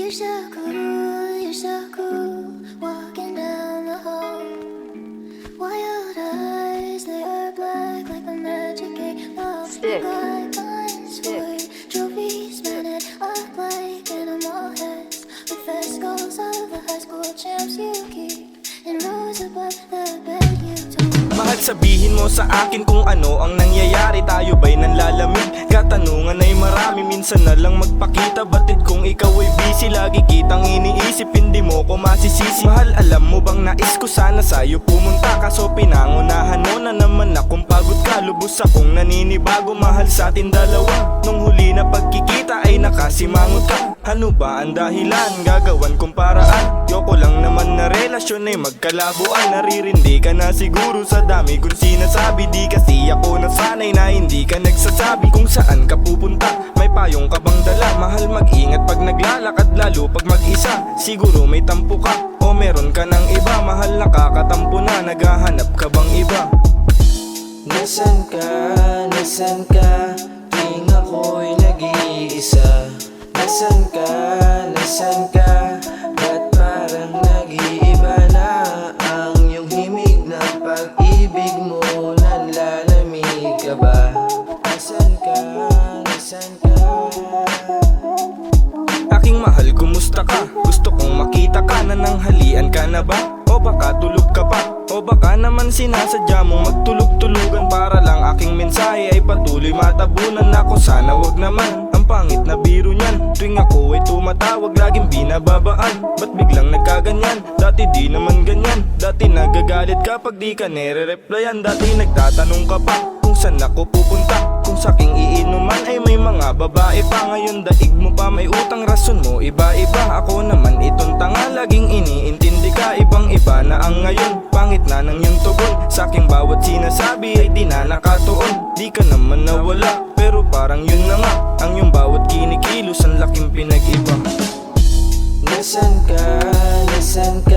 You're so cool, walking down the hall. Wild eyes, they are black like the magic eight ball. Guidelines for trophies, mounted up like animal heads. With the skulls of the high school champs you keep in rows above the bed you told. Mahal, sabihin mo sa akin kung ano ang nangyayari. Tayo ba'y nanlalamig? Katanungan ay marami, minsan na lang magpakita. Batid kung ikaw ay busy, lagi kitang iniisip, hindi mo ko masisisi. Mahal, alam mo bang nais ko sana sa'yo pumunta, kaso pinangunahan mo na naman akong pagod ka. Lubos akong naninibago, mahal, sa atin dalawa. Nung huli na pagkikita ay nakasimangot ka. Ano ba ang dahilan? Gagawan kong paraan. Yoko lang naman na relasyon ay magkalabuan. Naririndi ka na siguro sa dami kong sinasabi. Di kasi ako nasanay na hindi ka nagsasabi kung saan ka pupunta. May payong ka bang dala? Mahal, mag-ingat pag naglalakad, lalo pag mag-isa. Siguro may tampo ka o meron ka ng iba. Mahal, nakakatampo na, naghahanap ka bang iba? Nasaan ka? Nasaan ka? Tuwing ako'y nag-iisa. Nasaan ka? Nasaan ka? Ba't parang nag-iiba na ang iyong himig ng pag-ibig mo? Nanlalamig ka ba? Nasaan ka? Nasaan ka? Aking mahal, kumusta ka? Gusto kong makita ka, nananghalian ka na ba? O baka tulog ka pa? O baka naman sinasadya mong magtulog-tulugan para lang aking mensahe ay patuloy matabunan. Ako sana wag naman, ang pangit na biro niyan. Tuwing ako ay tumatawag, laging binababaan. Ba't biglang nagkaganyan? Dati di naman ganyan. Dati nagagalit ka pag di ka nire-replyan. Dati nagtatanong ka pa kung saan ako pupunta. Kung saking iinuman ay may mga babae pa. Ngayon daig mo pa, may utang, rason mo iba-iba. Ako naman itong tanga, laging iniintindi ka. Ibang-iba na ang ngayon, pangit na ng iyong tugon. Saking bawat sinasabi ay di na nakatuon. Di ka naman nawala, pero parang yun na nga. Ang iyong bawat kinikilos, ang laking pinag-iba. Nasaan ka? Nasaan ka?